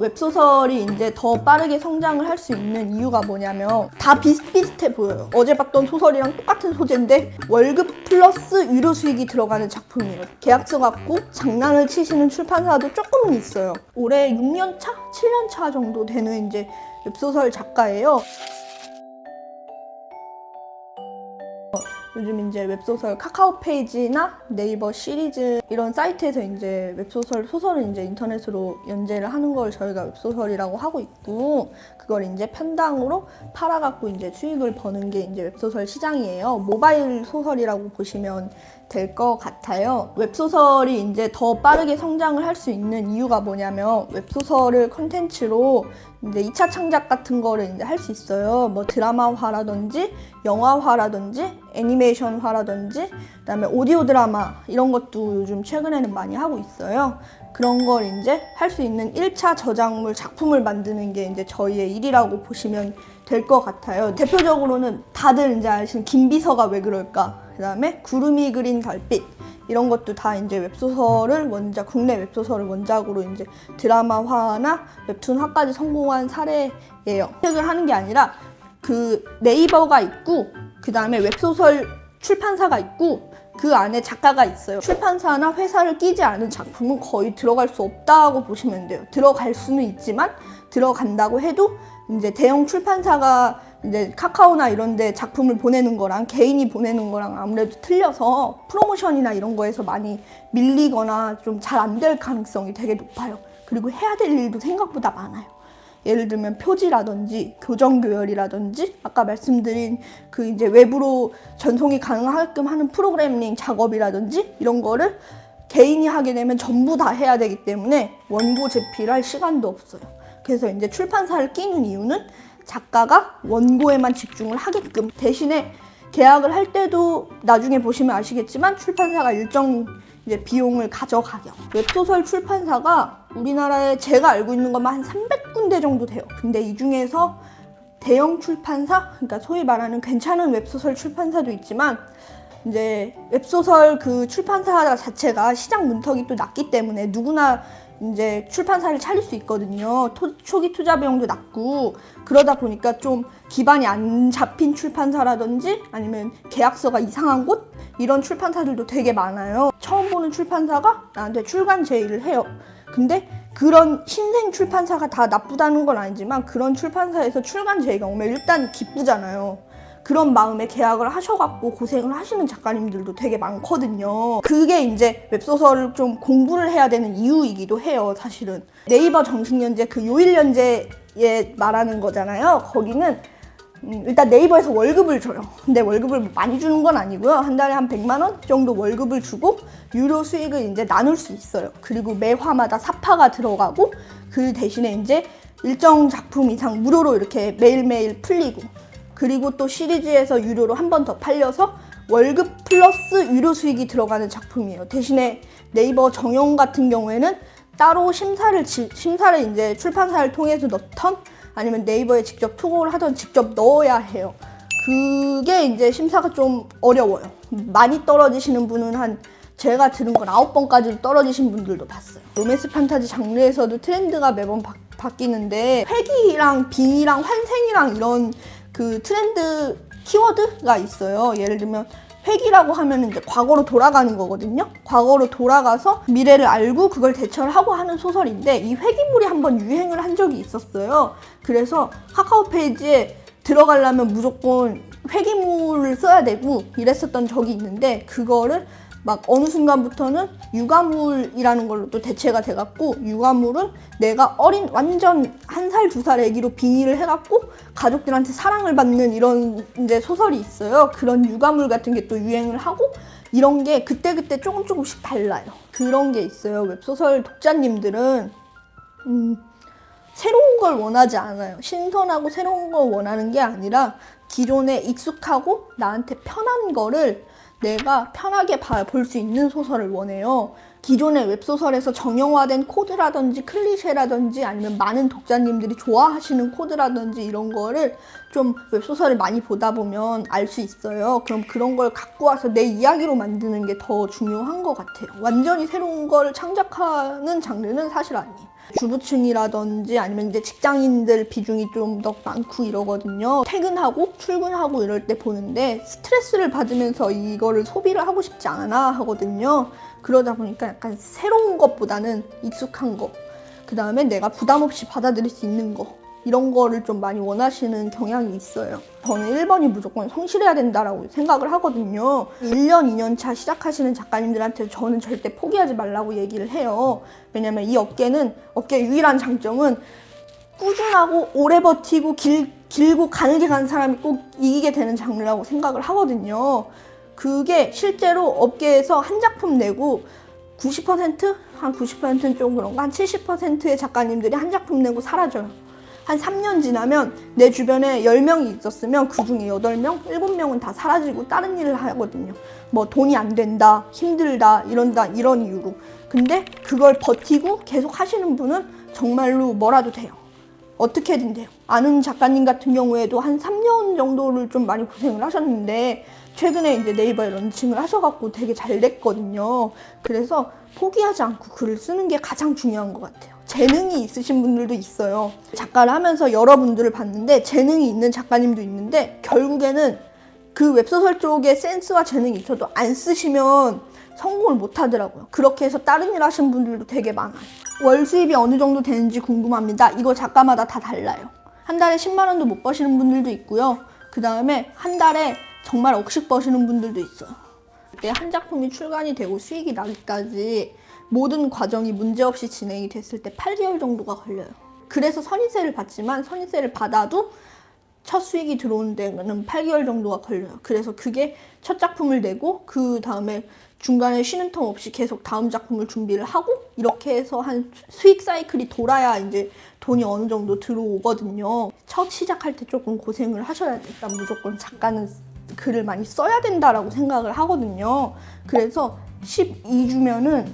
웹소설이 이제 더 빠르게 성장을 할 수 있는 이유가 뭐냐면 다 비슷비슷해 보여요. 어제 봤던 소설이랑 똑같은 소재인데 월급 플러스 유료 수익이 들어가는 작품이에요. 계약서 갖고 장난을 치시는 출판사도 조금은 있어요. 올해 6년 차? 7년 차 정도 되는 이제 웹소설 작가예요. 요즘 이제 웹소설 카카오 페이지나 네이버 시리즈 이런 사이트에서 이제 소설을 이제 인터넷으로 연재를 하는 걸 저희가 웹소설이라고 하고 있고, 그걸 이제 편당으로 팔아갖고 이제 수익을 버는 게 이제 웹소설 시장이에요. 모바일 소설이라고 보시면 될 것 같아요. 웹소설이 이제 더 빠르게 성장을 할 수 있는 이유가 뭐냐면 웹소설을 컨텐츠로 이제 2차 창작 같은 거를 이제 할 수 있어요. 뭐 드라마화라든지 영화화라든지 애니메이션화라든지 그다음에 오디오 드라마 이런 것도 요즘 최근에는 많이 하고 있어요. 그런 걸 이제 할 수 있는 1차 저작물 작품을 만드는 게 이제 저희의 일이라고 보시면 될 것 같아요. 대표적으로는 다들 이제 아시는 김비서가 왜 그럴까? 그다음에 구름이 그린 달빛 이런 것도 다 이제 국내 웹소설을 원작으로 이제 드라마화나 웹툰화까지 성공한 사례예요. 책을 하는 게 아니라 그 네이버가 있고 그 다음에 웹소설 출판사가 있고 그 안에 작가가 있어요. 출판사나 회사를 끼지 않은 작품은 거의 들어갈 수 없다고 보시면 돼요. 들어갈 수는 있지만 들어간다고 해도 이제 대형 출판사가 이제 카카오나 이런 데 작품을 보내는 거랑 개인이 보내는 거랑 아무래도 틀려서 프로모션이나 이런 거에서 많이 밀리거나 좀 잘 안 될 가능성이 되게 높아요. 그리고 해야 될 일도 생각보다 많아요. 예를 들면 표지라든지 교정교열이라든지 아까 말씀드린 그 이제 외부로 전송이 가능하게끔 하는 프로그래밍 작업이라든지 이런 거를 개인이 하게 되면 전부 다 해야 되기 때문에 원고 제필을 할 시간도 없어요. 그래서 이제 출판사를 끼는 이유는 작가가 원고에만 집중을 하게끔, 대신에 계약을 할 때도 나중에 보시면 아시겠지만 출판사가 일정 이제 비용을 가져가요. 웹소설 출판사가 우리나라에 제가 알고 있는 것만 한 300군데 정도 돼요. 근데 이 중에서 대형 출판사, 그러니까 소위 말하는 괜찮은 웹소설 출판사도 있지만 이제 웹소설 그 출판사 자체가 시장 문턱이 또 낮기 때문에 누구나 이제 출판사를 차릴 수 있거든요. 초기 투자 비용도 낮고 그러다 보니까 좀 기반이 안 잡힌 출판사라든지 아니면 계약서가 이상한 곳 이런 출판사들도 되게 많아요. 처음 보는 출판사가 나한테 출간 제의를 해요. 근데 그런 신생 출판사가 다 나쁘다는 건 아니지만 그런 출판사에서 출간 제의가 오면 일단 기쁘잖아요. 그런 마음에 계약을 하셔갖고 고생을 하시는 작가님들도 되게 많거든요. 그게 이제 웹소설을 좀 공부를 해야 되는 이유이기도 해요, 사실은. 네이버 정식연재, 그 요일연재에 말하는 거잖아요. 거기는 일단 네이버에서 월급을 줘요. 근데 월급을 많이 주는 건 아니고요. 한 달에 한 100만 원 정도 월급을 주고 유료 수익을 이제 나눌 수 있어요. 그리고 매 화마다 사파가 들어가고 그 대신에 이제 일정 작품 이상 무료로 이렇게 매일매일 풀리고, 그리고 또 시리즈에서 유료로 한 번 더 팔려서 월급 플러스 유료 수익이 들어가는 작품이에요. 대신에 네이버 정용 같은 경우에는 따로 심사를 이제 출판사를 통해서 넣던 아니면 네이버에 직접 투고를 하던 직접 넣어야 해요. 그게 이제 심사가 좀 어려워요. 많이 떨어지시는 분은 제가 들은 건 9번까지도 떨어지신 분들도 봤어요. 로맨스 판타지 장르에서도 트렌드가 매번 바뀌는데 회귀랑 빙의랑 환생이랑 이런 그 트렌드 키워드가 있어요. 예를 들면 회귀라고 하면 이제 과거로 돌아가는 거거든요. 과거로 돌아가서 미래를 알고 그걸 대처를 하고 하는 소설인데 이 회귀물이 한번 유행을 한 적이 있었어요. 그래서 카카오 페이지에 들어가려면 무조건 회귀물을 써야 되고 이랬었던 적이 있는데 그거를 막 어느 순간부터는 유가물이라는 걸로 또 대체가 돼갖고 유가물은 내가 어린 완전 1살, 2살 애기로 빙의를 해갖고 가족들한테 사랑을 받는 이런 이제 소설이 있어요. 그런 유가물 같은 게 또 유행을 하고 이런 게 그때그때 조금씩 달라요. 그런 게 있어요. 웹소설 독자님들은 새로운 걸 원하지 않아요. 신선하고 새로운 걸 원하는 게 아니라 기존에 익숙하고 나한테 편한 거를 내가 편하게 볼 수 있는 소설을 원해요. 기존의 웹소설에서 정형화된 코드라든지 클리셰라든지 아니면 많은 독자님들이 좋아하시는 코드라든지 이런 거를 좀 웹소설을 많이 보다 보면 알 수 있어요. 그럼 그런 걸 갖고 와서 내 이야기로 만드는 게 더 중요한 것 같아요. 완전히 새로운 걸 창작하는 장르는 사실 아니에요. 주부층이라든지 아니면 이제 직장인들 비중이 좀 더 많고 이러거든요. 퇴근하고 출근하고 이럴 때 보는데 스트레스를 받으면서 이거를 소비를 하고 싶지 않아 하거든요. 그러다 보니까 약간 새로운 것보다는 익숙한 거, 그 다음에 내가 부담 없이 받아들일 수 있는 거, 이런 거를 좀 많이 원하시는 경향이 있어요. 저는 1번이 무조건 성실해야 된다라고 생각을 하거든요. 1년, 2년 차 시작하시는 작가님들한테 저는 절대 포기하지 말라고 얘기를 해요. 왜냐면 이 업계는, 업계의 유일한 장점은 꾸준하고 오래 버티고 길고 가늘게 간 사람이 꼭 이기게 되는 장르라고 생각을 하거든요. 그게 실제로 업계에서 한 작품 내고 90%? 한 90%는 좀 그런가? 한 70%의 작가님들이 한 작품 내고 사라져요. 한 3년 지나면 내 주변에 10명이 있었으면 그 중에 8명, 7명은 다 사라지고 다른 일을 하거든요. 뭐 돈이 안 된다, 힘들다, 이런다, 이런 이유로. 근데 그걸 버티고 계속 하시는 분은 정말로 뭐라도 돼요. 어떻게든 돼요. 아는 작가님 같은 경우에도 한 3년 정도를 좀 많이 고생을 하셨는데 최근에 이제 네이버에 런칭을 하셔갖고 되게 잘 됐거든요. 그래서 포기하지 않고 글을 쓰는 게 가장 중요한 것 같아요. 재능이 있으신 분들도 있어요. 작가를 하면서 여러분들을 봤는데 재능이 있는 작가님도 있는데 결국에는 그 웹소설 쪽에 센스와 재능이 있어도 안 쓰시면 성공을 못 하더라고요. 그렇게 해서 다른 일 하시는 분들도 되게 많아요. 월 수입이 어느 정도 되는지 궁금합니다. 이거 작가마다 다 달라요. 한 달에 10만 원도 못 버시는 분들도 있고요. 그 다음에 한 달에 정말 억씩 버시는 분들도 있어요. 그때 한 작품이 출간이 되고 수익이 나기까지 모든 과정이 문제없이 진행이 됐을 때 8개월 정도가 걸려요. 그래서 선인세를 받지만 선인세를 받아도 첫 수익이 들어오는 데는 8개월 정도가 걸려요. 그래서 그게 첫 작품을 내고 그 다음에 중간에 쉬는 텀 없이 계속 다음 작품을 준비를 하고 이렇게 해서 한 수익 사이클이 돌아야 이제 돈이 어느 정도 들어오거든요. 첫 시작할 때 조금 고생을 하셔야 돼. 일단 무조건 작가는 글을 많이 써야 된다라고 생각을 하거든요. 그래서 12주면은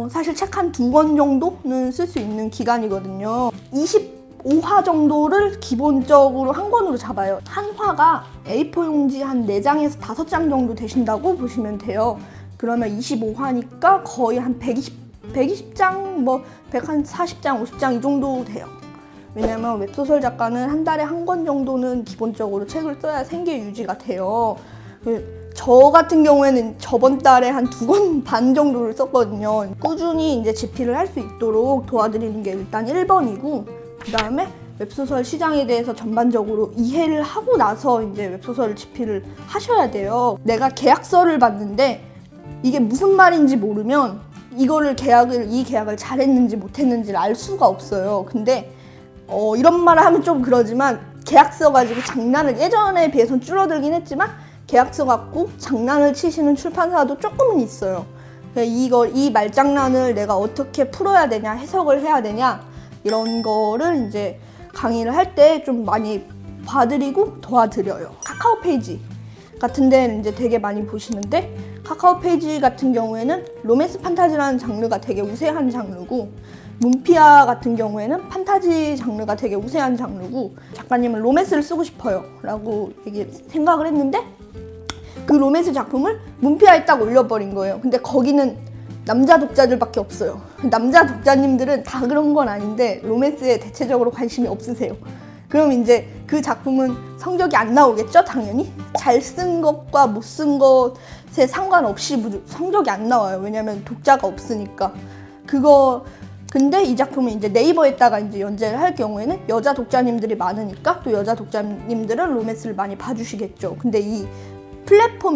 사실 책 한 2권 정도는 쓸 수 있는 기간이거든요. 25화 정도를 기본적으로 한 권으로 잡아요. 한 화가 A4 용지 한 4장에서 5장 정도 되신다고 보시면 돼요. 그러면 25화니까 거의 한 120장, 뭐 140장, 50장 이 정도 돼요. 왜냐면 웹소설 작가는 한 달에 한 권 정도는 기본적으로 책을 써야 생계 유지가 돼요. 저 같은 경우에는 저번 달에 한 2권 반 정도를 썼거든요. 꾸준히 이제 집필을 할 수 있도록 도와드리는 게 일단 1번이고, 그 다음에 웹소설 시장에 대해서 전반적으로 이해를 하고 나서 이제 웹소설을 집필을 하셔야 돼요. 내가 계약서를 봤는데 이게 무슨 말인지 모르면 이 계약을 잘했는지 못했는지를 알 수가 없어요. 근데 이런 말을 하면 좀 그러지만 계약서 가지고 장난을 예전에 비해서는 줄어들긴 했지만 계약서 갖고 장난을 치시는 출판사도 조금은 있어요. 이 말장난을 내가 어떻게 풀어야 되냐, 해석을 해야 되냐, 이런 거를 이제 강의를 할 때 좀 많이 봐드리고 도와드려요. 카카오 페이지 같은 데는 이제 되게 많이 보시는데, 카카오 페이지 같은 경우에는 로맨스 판타지라는 장르가 되게 우세한 장르고, 문피아 같은 경우에는 판타지 장르가 되게 우세한 장르고, 작가님은 로맨스를 쓰고 싶어요 라고 생각을 했는데 그 로맨스 작품을 문피아에 딱 올려버린 거예요. 근데 거기는 남자 독자들밖에 없어요. 남자 독자님들은 다 그런 건 아닌데 로맨스에 대체적으로 관심이 없으세요. 그럼 이제 그 작품은 성적이 안 나오겠죠, 당연히? 잘 쓴 것과 못 쓴 것에 상관없이 성적이 안 나와요. 왜냐면 독자가 없으니까. 근데 이 작품은 이제 네이버에다가 이제 연재를 할 경우에는 여자 독자님들이 많으니까 또 여자 독자님들은 로맨스를 많이 봐주시겠죠. 근데 이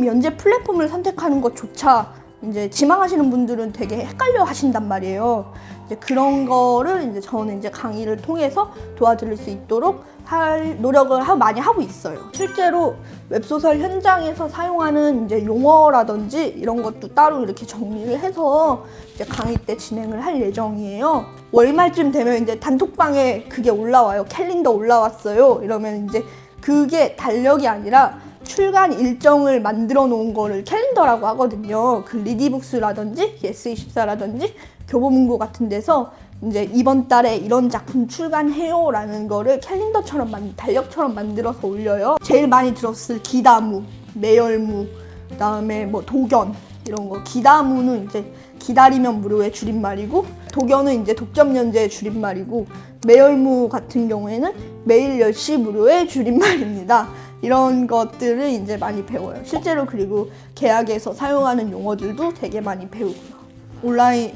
연재 플랫폼을 선택하는 것조차 이제 지망하시는 분들은 되게 헷갈려 하신단 말이에요. 이제 그런 거를 이제 저는 이제 강의를 통해서 도와드릴 수 있도록 할 노력을 많이 하고 있어요. 실제로 웹소설 현장에서 사용하는 이제 용어라든지 이런 것도 따로 이렇게 정리를 해서 이제 강의 때 진행을 할 예정이에요. 월말쯤 되면 이제 단톡방에 그게 올라와요. 캘린더 올라왔어요. 이러면 이제 그게 달력이 아니라 출간 일정을 만들어 놓은 거를 캘린더라고 하거든요. 그 리디북스라든지 예스24라든지 교보문고 같은 데서 이제 이번 달에 이런 작품 출간해요 라는 거를 캘린더처럼 달력처럼 만들어서 올려요. 제일 많이 들었을 기다무, 매열무, 그다음에 뭐 도견 이런 거. 기다무는 이제 기다리면 무료의 줄임말이고, 독여는 이제 독점 연재의 줄임말이고 매열무 같은 경우에는 매일 10시 무료의 줄임말입니다. 이런 것들을 이제 많이 배워요. 실제로 그리고 계약에서 사용하는 용어들도 되게 많이 배우고요.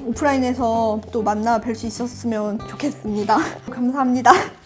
오프라인에서 또 만나 뵐 수 있었으면 좋겠습니다. 감사합니다.